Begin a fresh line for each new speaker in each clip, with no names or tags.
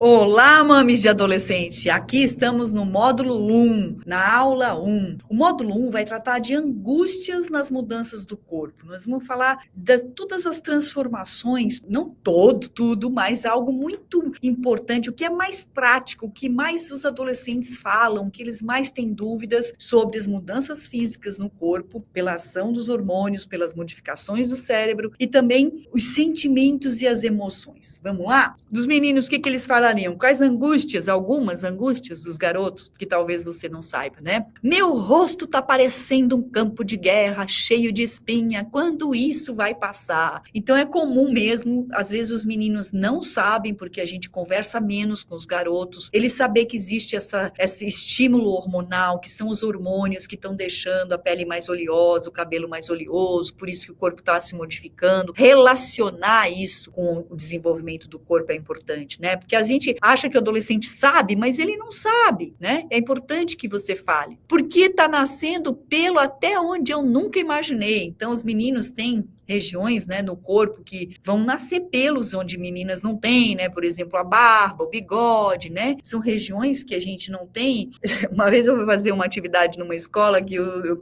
Olá, mames de adolescente! Aqui estamos no módulo 1, na aula 1. O módulo 1 vai tratar de angústias nas mudanças do corpo. Nós vamos falar de todas as transformações, não tudo, mas algo muito importante, o que é mais prático, o que mais os adolescentes falam, o que eles mais têm dúvidas sobre as mudanças físicas no corpo, pela ação dos hormônios, pelas modificações do cérebro e também os sentimentos e as emoções. Vamos lá? Dos meninos, o que eles falam? Quais angústias, algumas angústias dos garotos, que talvez você não saiba, né? Meu rosto tá parecendo um campo de guerra, cheio de espinha, quando isso vai passar? Então é comum mesmo, às vezes os meninos não sabem, porque a gente conversa menos com os garotos, eles saber que existe esse estímulo hormonal, que são os hormônios que estão deixando a pele mais oleosa, o cabelo mais oleoso, por isso que o corpo está se modificando. Relacionar isso com o desenvolvimento do corpo é importante, né? Porque a gente acha que o adolescente sabe, mas ele não sabe, né? É importante que você fale. Porque está nascendo pelo até onde eu nunca imaginei. Então, os meninos têm regiões, né, no corpo que vão nascer pelos onde meninas não têm, né? Por exemplo, a barba, o bigode, né? São regiões que a gente não tem. Uma vez eu fui fazer uma atividade numa escola que eu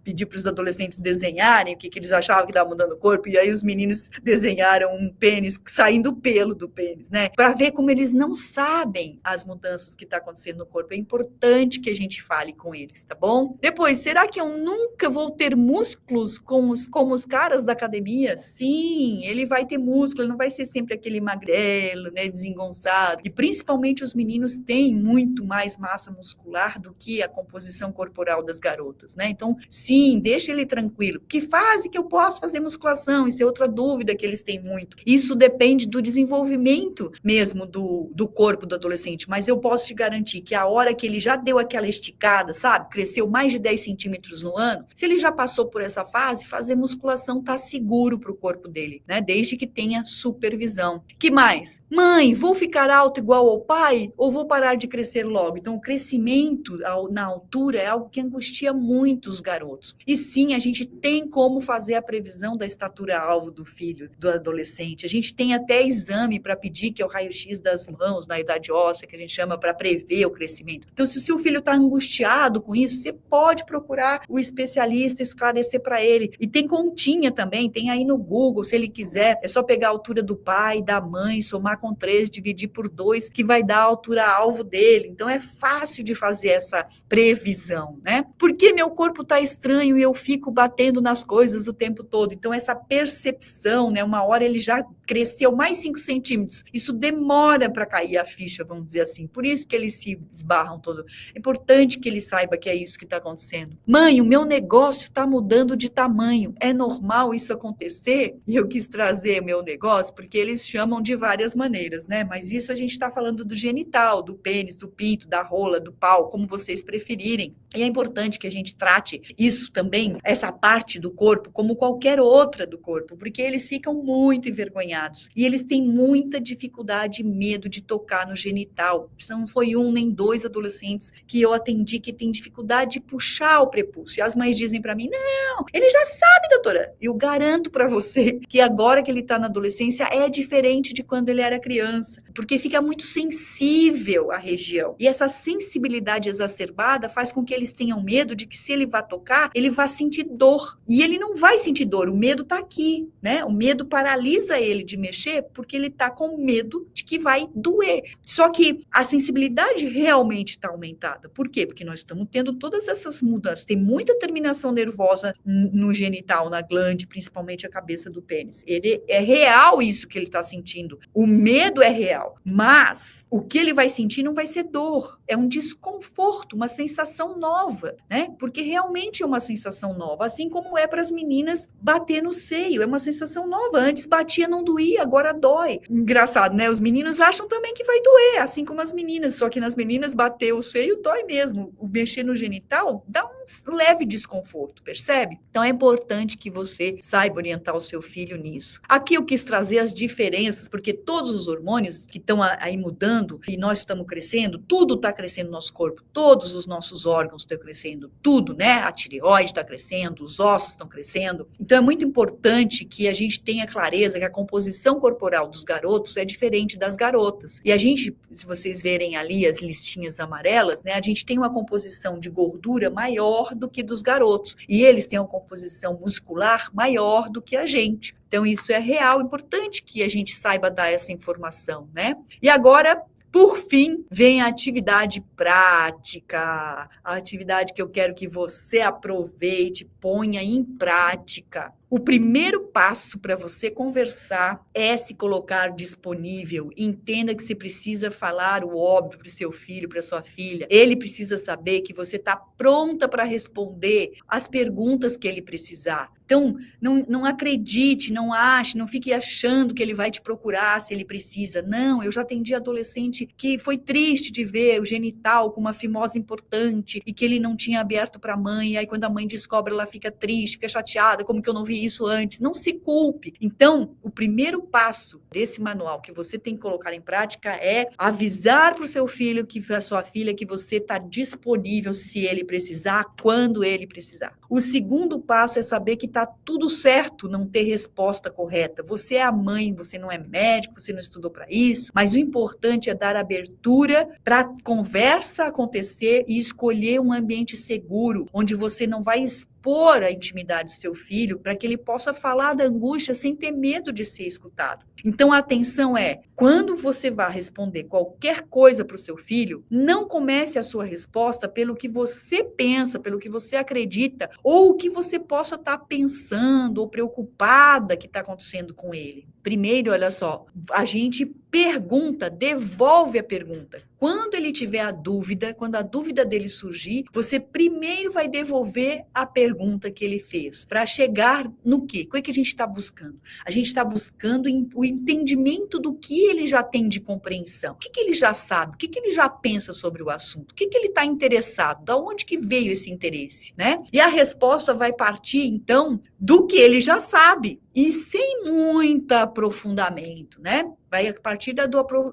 pedi para os adolescentes desenharem o que eles achavam que estava mudando o corpo, e aí os meninos desenharam um pênis saindo o pelo do pênis, né? Para ver como eles não sabem as mudanças que está acontecendo no corpo. É importante que a gente fale com eles, tá bom? Depois, será que eu nunca vou ter músculos como os caras da academia? Sim, ele vai ter músculo, ele não vai ser sempre aquele magrelo, né, desengonçado. E principalmente os meninos têm muito mais massa muscular do que a composição corporal das garotas, né? Então, sim, deixa ele tranquilo. Que fase que eu posso fazer musculação? Isso é outra dúvida que eles têm muito. Isso depende do desenvolvimento mesmo do corpo do adolescente, mas eu posso te garantir que a hora que ele já deu aquela esticada, sabe, cresceu mais de 10 centímetros no ano, se ele já passou por essa fase, fazer musculação tá seguro para o corpo dele, né, desde que tenha supervisão. Que mais? Mãe, vou ficar alto igual ao pai ou vou parar de crescer logo? Então, o crescimento na altura é algo que angustia muito os garotos. E sim, a gente tem como fazer a previsão da estatura-alvo do filho, do adolescente. A gente tem até exame para pedir, que é o raio-x das mãos, na idade óssea, que a gente chama para prever o crescimento. Então, se o seu filho está angustiado com isso, você pode procurar o especialista, esclarecer para ele. E tem continha também, tem aí no Google, se ele quiser, é só pegar a altura do pai, da mãe, somar com 3, dividir por 2, que vai dar a altura-alvo dele. Então, é fácil de fazer essa previsão, né? Porque meu corpo está estranho e eu fico batendo nas coisas o tempo todo. Então, essa percepção, né? Uma hora ele já cresceu mais 5 centímetros. Isso demora para cair a ficha, vamos dizer assim. Por isso que eles se esbarram todo. É importante que ele saiba que é isso que está acontecendo. Mãe, o meu negócio está mudando de tamanho. É normal isso acontecer? E eu quis trazer meu negócio, porque eles chamam de várias maneiras, né? Mas isso a gente está falando do genital, do pênis, do pinto, da rola, do pau, como vocês preferirem. E é importante que a gente trate isso também, essa parte do corpo, como qualquer outra do corpo, porque eles ficam muito envergonhados. E eles têm muita dificuldade e medo de tocar no genital. Não foi um nem 2 adolescentes que eu atendi que tem dificuldade de puxar o prepúcio. E as mães dizem para mim, não, ele já sabe, doutora. Eu garanto para você que agora que ele está na adolescência é diferente de quando ele era criança, porque fica muito sensível à região. E essa sensibilidade exacerbada faz com que eles tenham medo de que se ele vai tocar, ele vai sentir dor. E ele não vai sentir dor, o medo está aqui, né? O medo paralisa ele de mexer porque ele está com medo de que vai doer. Só que a sensibilidade realmente está aumentada. Por quê? Porque nós estamos tendo todas essas mudanças. Tem muita terminação nervosa no genital, na glande, principalmente a cabeça do pênis. Ele é real isso que ele está sentindo. O medo é real, mas o que ele vai sentir não vai ser dor. É um desconforto, uma sensação nova, né? Porque realmente é uma sensação nova, assim como é para as meninas bater no seio, é uma sensação nova. Antes batia, não doía, agora dói. Engraçado, né? Os meninos acham também que vai doer, assim como as meninas, só que nas meninas bater o seio dói mesmo. O mexer no genital dá um leve desconforto, percebe? Então é importante que você saiba orientar o seu filho nisso. Aqui eu quis trazer as diferenças, porque todos os hormônios que estão aí mudando e nós estamos crescendo, tudo está crescendo no nosso corpo, todos os nossos órgãos estão crescendo, tudo, né? A tireoide está crescendo, os ossos estão crescendo. Então é muito importante que a gente tenha clareza que a composição corporal dos garotos é diferente das garotas. E a gente, se vocês verem ali as listinhas amarelas, né? A gente tem uma composição de gordura maior do que dos garotos. E eles têm uma composição muscular maior do que a gente. Então, isso é real, importante que a gente saiba dar essa informação, né? E agora, por fim, vem a atividade prática, a atividade que eu quero que você aproveite, ponha em prática. O primeiro passo para você conversar é se colocar disponível. Entenda que você precisa falar o óbvio para o seu filho, para sua filha. Ele precisa saber que você está pronta para responder as perguntas que ele precisar. Então, não acredite, não ache, não fique achando que ele vai te procurar se ele precisa. Não, eu já atendi adolescente que foi triste de ver o genital com uma fimose importante e que ele não tinha aberto para a mãe. E aí, quando a mãe descobre, ela fica triste, fica chateada, como que eu não vi isso antes? Não se culpe. Então, o primeiro passo desse manual que você tem que colocar em prática é avisar para o seu filho, para a sua filha, que você está disponível se ele precisar, quando ele precisar. O segundo passo é saber que está tudo certo não ter resposta correta. Você é a mãe, você não é médico, você não estudou para isso, mas o importante é dar abertura para a conversa acontecer e escolher um ambiente seguro, onde você não vai expor a intimidade do seu filho para que ele possa falar da angústia sem ter medo de ser escutado. Então, a atenção é, quando você vai responder qualquer coisa para o seu filho, não comece a sua resposta pelo que você pensa, pelo que você acredita, ou o que você possa estar pensando ou preocupada que está acontecendo com ele. Primeiro, olha só, a gente pergunta, devolve a pergunta. Quando ele tiver a dúvida, quando a dúvida dele surgir, você primeiro vai devolver a pergunta que ele fez, para chegar no quê? O que a gente está buscando? A gente está buscando o entendimento do que ele já tem de compreensão. O que ele já sabe? O que ele já pensa sobre o assunto? O que ele está interessado? Da onde que veio esse interesse, né? E a resposta vai partir, então, do que ele já sabe, e sem muito aprofundamento, né? Vai a partir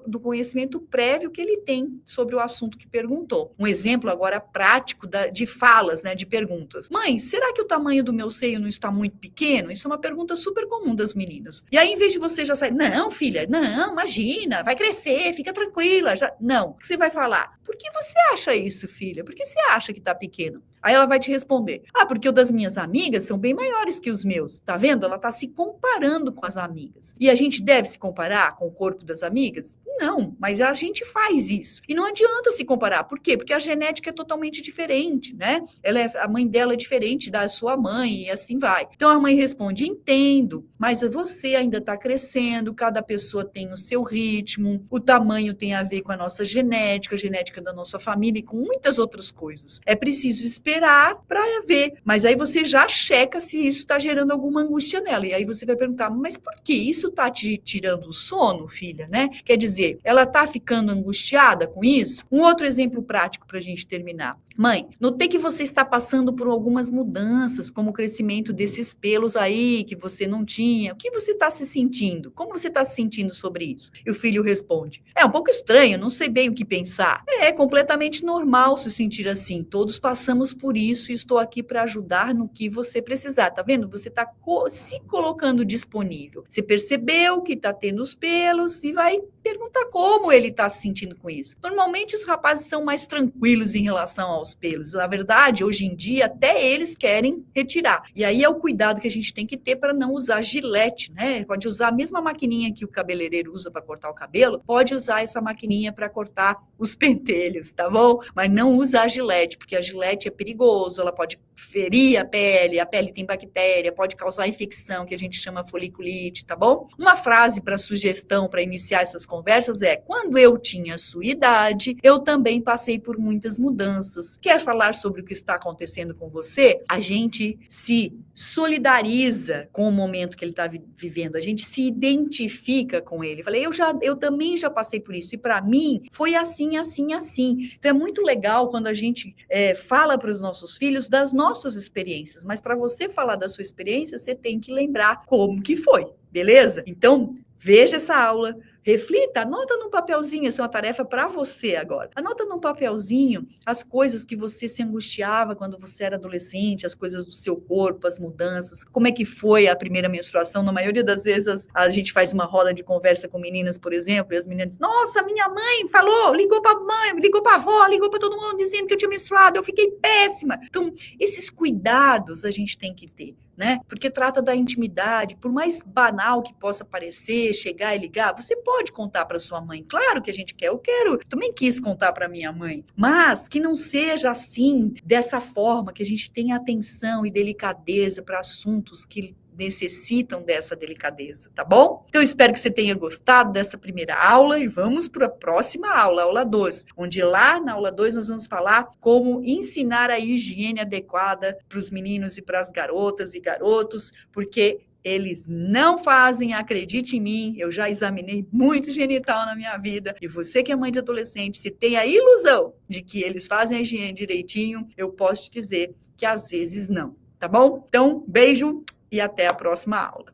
do conhecimento prévio que ele tem sobre o assunto que perguntou. Um exemplo agora prático de falas, né, de perguntas. Mãe, será que o tamanho do meu seio não está muito pequeno? Isso é uma pergunta super comum das meninas. E aí, em vez de você já sair, não, filha, não, imagina, vai crescer, fica tranquila. Não, o que você vai falar? Por que você acha isso, filha? Por que você acha que está pequeno? Aí ela vai te responder, porque o das minhas amigas são bem maiores que os meus. Tá vendo? Ela está se comparando com as amigas. E a gente deve se comparar com o corpo das amigas? Não, mas a gente faz isso. E não adianta se comparar. Por quê? Porque a genética é totalmente diferente, né? A mãe dela é diferente da sua mãe e assim vai. Então a mãe responde, entendo, mas você ainda está crescendo, cada pessoa tem o seu ritmo, o tamanho tem a ver com a nossa genética, a genética da nossa família e com muitas outras coisas. É preciso esperar para ver. Mas aí você já checa se isso está gerando alguma angústia nela. E aí você vai perguntar, mas por que isso está te tirando o sono, filha, né? Quer dizer, ela está ficando angustiada com isso? Um outro exemplo prático para a gente terminar. Mãe, notei que você está passando por algumas mudanças, como o crescimento desses pelos aí que você não tinha. O que você está se sentindo? Como você está se sentindo sobre isso? E o filho responde, é um pouco estranho, não sei bem o que pensar. É completamente normal se sentir assim. Todos passamos por isso e estou aqui para ajudar no que você precisar. Tá vendo? Você está se colocando disponível. Você percebeu que está tendo os pelos e vai perguntar como ele está se sentindo com isso. Normalmente os rapazes são mais tranquilos em relação aos pelos. Na verdade, hoje em dia, até eles querem retirar. E aí é o cuidado que a gente tem que ter para não usar gilete, né? Pode usar a mesma maquininha que o cabeleireiro usa para cortar o cabelo, pode usar essa maquininha para cortar os pentelhos, tá bom? Mas não usa a gilete, porque a gilete é perigoso, ela pode ferir a pele tem bactéria, pode causar infecção, que a gente chama foliculite, tá bom? Uma frase para sugestão, para iniciar essas conversas, conversas é: quando eu tinha a sua idade, eu também passei por muitas mudanças. Quer falar sobre o que está acontecendo com você? A gente se solidariza com o momento que ele está vivendo, a gente se identifica com ele. Falei, eu também já passei por isso, e para mim foi assim, assim, assim. Então é muito legal quando a gente fala para os nossos filhos das nossas experiências, mas para você falar da sua experiência, você tem que lembrar como que foi, beleza? Então, veja essa aula, reflita, anota num papelzinho, essa é uma tarefa para você agora. Anota num papelzinho as coisas que você se angustiava quando você era adolescente, as coisas do seu corpo, as mudanças, como é que foi a primeira menstruação. Na maioria das vezes a gente faz uma roda de conversa com meninas, por exemplo, e as meninas dizem, nossa, minha mãe falou, ligou para a mãe, ligou para a avó, ligou para todo mundo dizendo que eu tinha menstruado, eu fiquei péssima. Então, esses cuidados a gente tem que ter, né? Porque trata da intimidade, por mais banal que possa parecer, chegar e ligar, você pode contar para sua mãe. Claro que a gente quer, eu também quis contar para minha mãe, mas que não seja assim, dessa forma, que a gente tenha atenção e delicadeza para assuntos que necessitam dessa delicadeza, tá bom? Então, espero que você tenha gostado dessa primeira aula e vamos para a próxima aula, aula 2, onde lá na aula 2 nós vamos falar como ensinar a higiene adequada para os meninos e para as garotas e garotos, porque eles não fazem, acredite em mim, eu já examinei muito genital na minha vida, e você que é mãe de adolescente, se tem a ilusão de que eles fazem a higiene direitinho, eu posso te dizer que às vezes não, tá bom? Então, beijo e até a próxima aula.